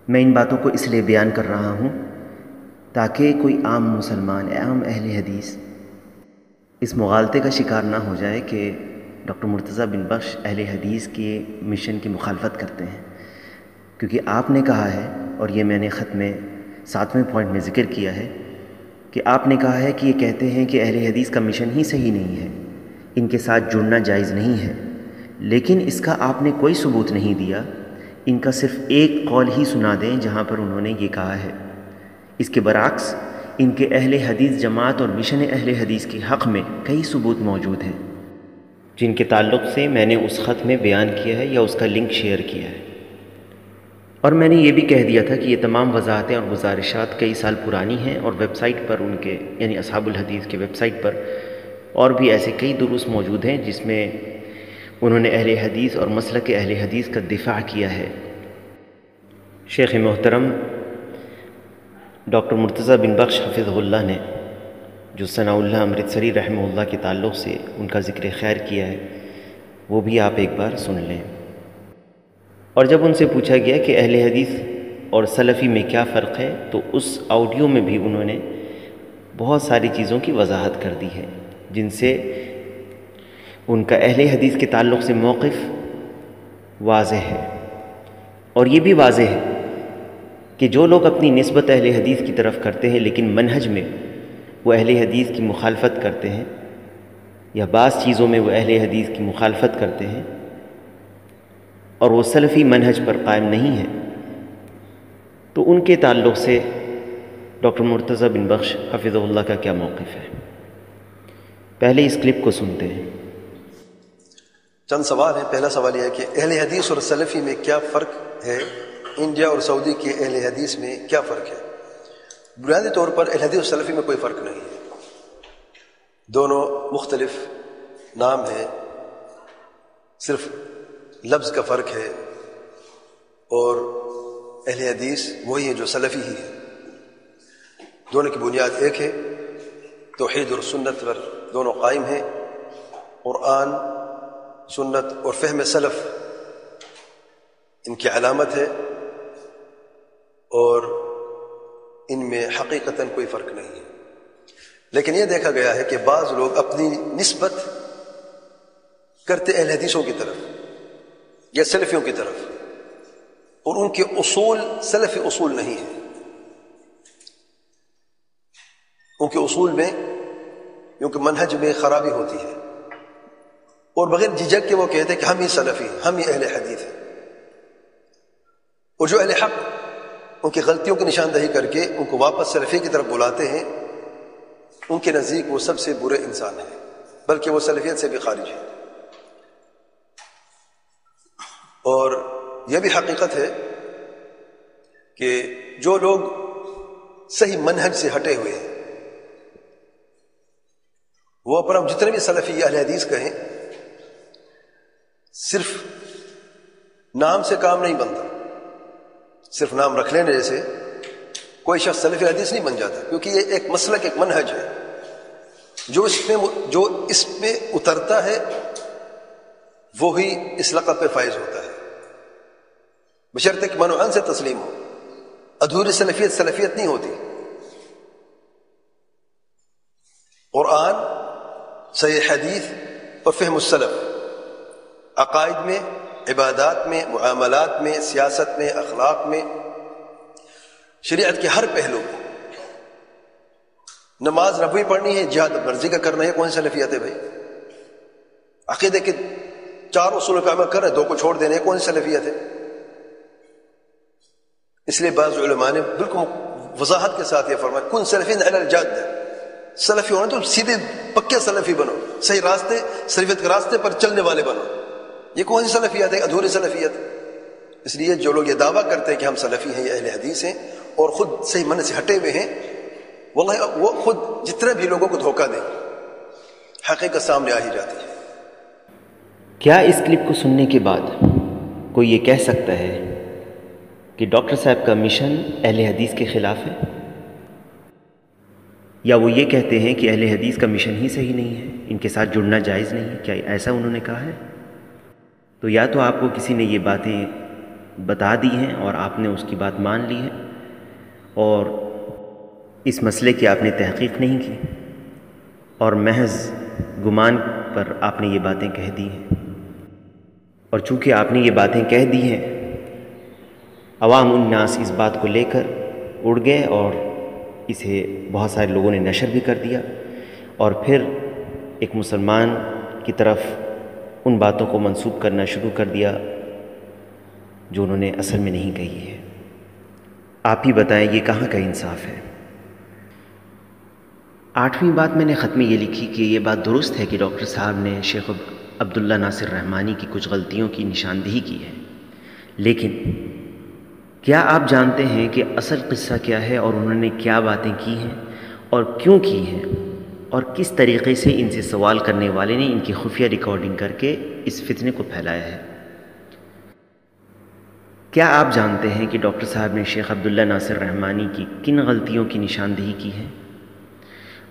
میں ان باتوں کو اس لیے بیان کر رہا ہوں تاکہ کوئی عام مسلمان، عام اہل حدیث اس مغالطے کا شکار نہ ہو جائے کہ ڈاکٹر مرتضیٰ بن بخش اہل حدیث کے مشن کی مخالفت کرتے ہیں، کیونکہ آپ نے کہا ہے، اور یہ میں نے خط میں 7ویں پوائنٹ میں ذکر کیا ہے کہ آپ نے کہا ہے کہ یہ کہتے ہیں کہ اہل حدیث کا مشن ہی صحیح نہیں ہے، ان کے ساتھ جڑنا جائز نہیں ہے، لیکن اس کا آپ نے کوئی ثبوت نہیں دیا۔ ان کا صرف ایک قول ہی سنا دیں جہاں پر انہوں نے یہ کہا ہے۔ اس کے برعکس ان کے اہل حدیث جماعت اور مشن اہل حدیث کے حق میں کئی ثبوت موجود ہیں، جن کے تعلق سے میں نے اس خط میں بیان کیا ہے یا اس کا لنک شیئر کیا ہے۔ اور میں نے یہ بھی کہہ دیا تھا کہ یہ تمام وضاحتیں اور گزارشات کئی سال پرانی ہیں، اور ویب سائٹ پر ان کے یعنی اصحاب الحدیث کے ویب سائٹ پر اور بھی ایسے کئی دروس موجود ہیں جس میں انہوں نے اہل حدیث اور مسلک اہل حدیث کا دفاع کیا ہے۔ شیخ محترم ڈاکٹر مرتضیٰ بن بخش حفظہ اللہ نے جو ثناء اللہ امرتسری رحمہ اللہ کے تعلق سے ان کا ذکر خیر کیا ہے، وہ بھی آپ ایک بار سن لیں۔ اور جب ان سے پوچھا گیا کہ اہل حدیث اور سلفی میں کیا فرق ہے، تو اس آڈیو میں بھی انہوں نے بہت ساری چیزوں کی وضاحت کر دی ہے جن سے ان کا اہل حدیث کے تعلق سے موقف واضح ہے۔ اور یہ بھی واضح ہے کہ جو لوگ اپنی نسبت اہل حدیث کی طرف کرتے ہیں لیکن منہج میں وہ اہل حدیث کی مخالفت کرتے ہیں، یا بعض چیزوں میں وہ اہل حدیث کی مخالفت کرتے ہیں اور وہ سلفی منہج پر قائم نہیں ہیں، تو ان کے تعلق سے ڈاکٹر مرتضیٰ بن بخش حفظہ اللہ کا کیا موقف ہے۔ پہلے اس کلپ کو سنتے ہیں۔ چند سوال ہیں۔ پہلا سوال یہ ہے کہ اہل حدیث اور سلفی میں کیا فرق ہے؟ انڈیا اور سعودی کے اہل حدیث میں کیا فرق ہے؟ بنیادی طور پر اہل حدیث اور سلفی میں کوئی فرق نہیں ہے، دونوں مختلف نام ہیں، صرف لفظ کا فرق ہے، اور اہل حدیث وہی ہے جو سلفی ہی ہے۔ دونوں کی بنیاد ایک ہے، توحید اور سنت پر دونوں قائم ہیں۔ قرآن، سنت اور فہم سلف ان کی علامت ہے، اور ان میں حقیقتاً کوئی فرق نہیں ہے۔ لیکن یہ دیکھا گیا ہے کہ بعض لوگ اپنی نسبت کرتے اہل حدیثوں کی طرف یا سلفیوں کی طرف، اور ان کے اصول سلفی اصول نہیں ہیں۔ ان کے اصول میں، کیونکہ منہج میں خرابی ہوتی ہے، اور بغیر جھجک کے وہ کہتے ہیں کہ ہم ہی سلفی ہیں، ہم ہی اہل حدیث ہیں، اور جو اہل حق ان کی غلطیوں کی نشاندہی کر کے ان کو واپس سلفی کی طرف بلاتے ہیں، ان کے نزدیک وہ سب سے برے انسان ہیں، بلکہ وہ سلفیت سے بھی خارج ہیں۔ اور یہ بھی حقیقت ہے کہ جو لوگ صحیح منہج سے ہٹے ہوئے ہیں، وہ اپنا جتنے بھی سلفی اہل حدیث کہیں، صرف نام سے کام نہیں بنتا۔ صرف نام رکھ لینے جیسے کوئی شخص سلفی حدیث نہیں بن جاتا، کیونکہ یہ ایک مسلک، ایک منہج ہے۔ جو اس میں اترتا ہے وہی اس لقب پہ فائز ہوتا ہے، بشرطے کہ منوعاً سے تسلیم ہو۔ ادھوری سلفیت سلفیت نہیں ہوتی۔ قرآن، صحیح حدیث اور فہم السلف، عقائد میں، عبادات میں، معاملات میں، سیاست میں، اخلاق میں، شریعت کے ہر پہلو میں۔ نماز ربوی پڑھنی ہے، جہاد مرضی کا کرنا ہے، کون سی سلفیت ہے بھائی؟ عقیدے کے 4 اصول پہ عمل کر رہے، 2 کو چھوڑ دینے، کون سی سلفیت ہے؟ اس لیے بعض علماء نے بالکل وضاحت کے ساتھ یہ فرمایا، کن سلفین علی الجادہ، سلفی ہونا تو سیدھے پکے سلفی بنو، صحیح راستے، سلفیت کے راستے پر چلنے والے بنو۔ یہ کون سی سلفیت ہے؟ ادھوری سلفیت۔ اس لیے جو لوگ یہ دعویٰ کرتے ہیں کہ ہم سلفی ہیں یا اہل حدیث ہیں اور خود صحیح منہج سے ہٹے ہوئے ہیں، واللہ وہ خود جتنے بھی لوگوں کو دھوکہ دیں، حقیقت سامنے آ ہی جاتی ہے۔ کیا اس کلپ کو سننے کے بعد کوئی یہ کہہ سکتا ہے کہ ڈاکٹر صاحب کا مشن اہل حدیث کے خلاف ہے؟ یا وہ یہ کہتے ہیں کہ اہل حدیث کا مشن ہی صحیح نہیں ہے، ان کے ساتھ جڑنا جائز نہیں ہے؟ کیا ایسا انہوں نے کہا ہے؟ تو یا تو آپ کو کسی نے یہ باتیں بتا دی ہیں اور آپ نے اس کی بات مان لی ہے، اور اس مسئلے کی آپ نے تحقیق نہیں کی اور محض گمان پر آپ نے یہ باتیں کہہ دی ہیں۔ اور چونکہ آپ نے یہ باتیں کہہ دی ہیں، عوام الناس اس بات کو لے کر اڑ گئے اور اسے بہت سارے لوگوں نے نشر بھی کر دیا، اور پھر ایک مسلمان کی طرف ان باتوں کو منسوب کرنا شروع کر دیا جو انہوں نے اصل میں نہیں کہی ہے۔ آپ ہی بتائیں یہ کہاں کا انصاف ہے؟ 8ویں بات میں نے خط میں یہ لکھی کہ یہ بات درست ہے کہ ڈاکٹر صاحب نے شیخ عبداللہ ناصر رحمانی کی کچھ غلطیوں کی نشاندہی کی ہے، لیکن کیا آپ جانتے ہیں کہ اصل قصہ کیا ہے اور انہوں نے کیا باتیں کی ہیں اور کیوں کی ہیں، اور کس طریقے سے ان سے سوال کرنے والے نے ان کی خفیہ ریکارڈنگ کر کے اس فتنے کو پھیلایا ہے؟ کیا آپ جانتے ہیں کہ ڈاکٹر صاحب نے شیخ عبداللہ ناصر رحمانی کی کن غلطیوں کی نشاندہی کی ہے؟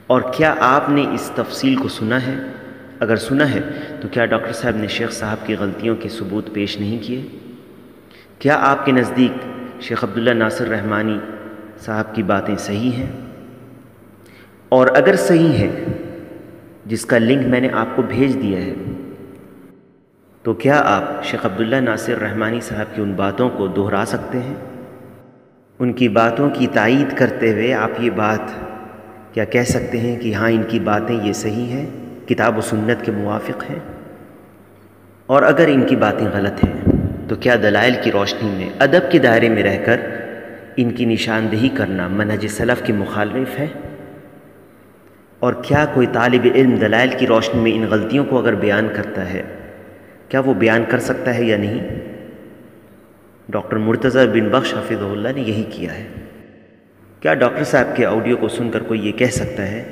اور کیا آپ نے اس تفصیل کو سنا ہے؟ اگر سنا ہے تو کیا ڈاکٹر صاحب نے شیخ صاحب کی غلطیوں کے ثبوت پیش نہیں کیے؟ کیا آپ کے نزدیک شیخ عبداللہ ناصر رحمانی صاحب کی باتیں صحیح ہیں؟ اور اگر صحیح ہیں، جس کا لنک میں نے آپ کو بھیج دیا ہے، تو کیا آپ شیخ عبداللہ ناصر رحمانی صاحب کی ان باتوں کو دہرا سکتے ہیں؟ ان کی باتوں کی تائید کرتے ہوئے آپ یہ بات کیا کہہ سکتے ہیں کہ ہاں ان کی باتیں یہ صحیح ہیں، کتاب و سنت کے موافق ہیں؟ اور اگر ان کی باتیں غلط ہیں تو کیا دلائل کی روشنی میں ادب کے دائرے میں رہ کر ان کی نشاندہی کرنا منہج سلف کے مخالف ہے؟ اور کیا کوئی طالب علم دلائل کی روشنی میں ان غلطیوں کو اگر بیان کرتا ہے، کیا وہ بیان کر سکتا ہے یا نہیں؟ ڈاکٹر مرتضیٰ بن بخش حفظہ اللہ نے یہی کیا ہے۔ کیا ڈاکٹر صاحب کے آڈیو کو سن کر کوئی یہ کہہ سکتا ہے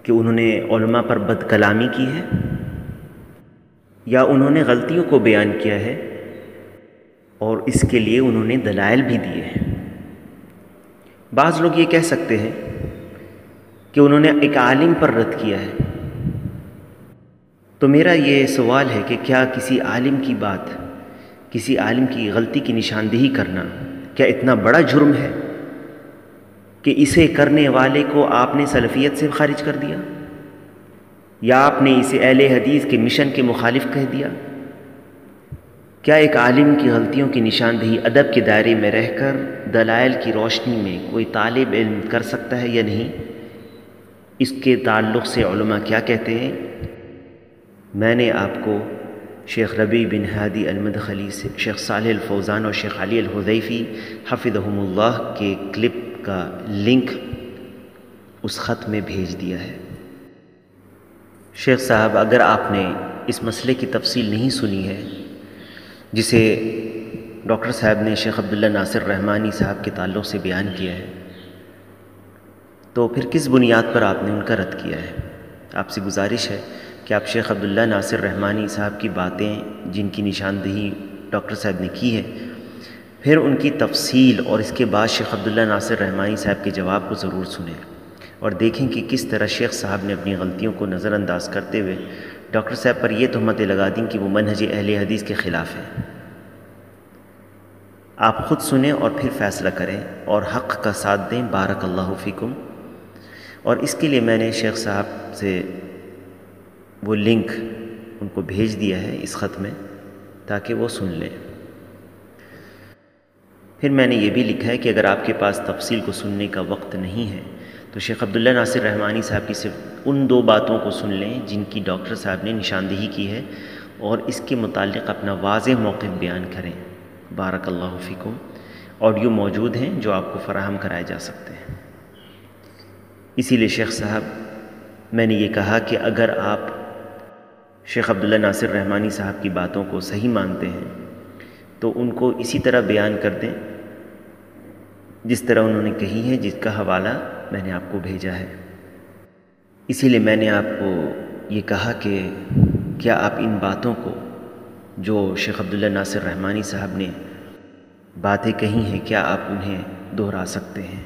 کہ انہوں نے علماء پر بد کلامی کی ہے، یا انہوں نے غلطیوں کو بیان کیا ہے اور اس کے لیے انہوں نے دلائل بھی دیے ہیں؟ بعض لوگ یہ کہہ سکتے ہیں کہ انہوں نے ایک عالم پر رد کیا ہے۔ تو میرا یہ سوال ہے کہ کیا کسی عالم کی بات، کسی عالم کی غلطی کی نشاندہی کرنا کیا اتنا بڑا جرم ہے کہ اسے کرنے والے کو آپ نے سلفیت سے خارج کر دیا، یا آپ نے اسے اہل حدیث کے مشن کے مخالف کہہ دیا؟ کیا ایک عالم کی غلطیوں کی نشاندہی ادب کے دائرے میں رہ کر دلائل کی روشنی میں کوئی طالب علم کر سکتا ہے یا نہیں؟ اس کے تعلق سے علماء کیا کہتے ہیں؟ میں نے آپ کو شیخ ربیع بن ہادی المدخلی سے شیخ صالح الفوزان اور شیخ علی الحذیفی حفظہم اللہ کے کلپ کا لنک اس خط میں بھیج دیا ہے۔ شیخ صاحب، اگر آپ نے اس مسئلے کی تفصیل نہیں سنی ہے جسے ڈاکٹر صاحب نے شیخ عبداللہ ناصر رحمانی صاحب کے تعلق سے بیان کیا ہے، تو پھر کس بنیاد پر آپ نے ان کا رد کیا ہے؟ آپ سے گزارش ہے کہ آپ شیخ عبداللہ ناصر رحمانی صاحب کی باتیں جن کی نشاندہی ڈاکٹر صاحب نے کی ہے، پھر ان کی تفصیل اور اس کے بعد شیخ عبداللہ ناصر رحمانی صاحب کے جواب کو ضرور سنیں اور دیکھیں کہ کس طرح شیخ صاحب نے اپنی غلطیوں کو نظر انداز کرتے ہوئے ڈاکٹر صاحب پر یہ تہمتیں لگا دیں کہ وہ منہج اہل حدیث کے خلاف ہے۔ آپ خود سنیں اور پھر فیصلہ کریں اور حق کا ساتھ دیں۔ بارک اللہ فیکم۔ اور اس کے لیے میں نے شیخ صاحب سے وہ لنک ان کو بھیج دیا ہے اس خط میں تاکہ وہ سن لیں۔ پھر میں نے یہ بھی لکھا ہے کہ اگر آپ کے پاس تفصیل کو سننے کا وقت نہیں ہے تو شیخ عبداللہ ناصر رحمانی صاحب کی صرف ان 2 باتوں کو سن لیں جن کی ڈاکٹر صاحب نے نشاندہی کی ہے اور اس کے متعلق اپنا واضح موقف بیان کریں۔ بارک اللہ فیکم۔ آڈیو موجود ہیں جو آپ کو فراہم کرائے جا سکتے ہیں۔ اسی لیے شیخ صاحب، میں نے یہ کہا کہ اگر آپ شیخ عبداللہ ناصر رحمانی صاحب کی باتوں کو صحیح مانتے ہیں تو ان کو اسی طرح بیان کر دیں جس طرح انہوں نے کہی ہے، جس کا حوالہ میں نے آپ کو بھیجا ہے۔ اسی لیے میں نے آپ کو یہ کہا کہ کیا آپ ان باتوں کو جو شیخ عبداللہ ناصر رحمانی صاحب نے باتیں کہی ہیں، کیا آپ انہیں دہرا سکتے ہیں؟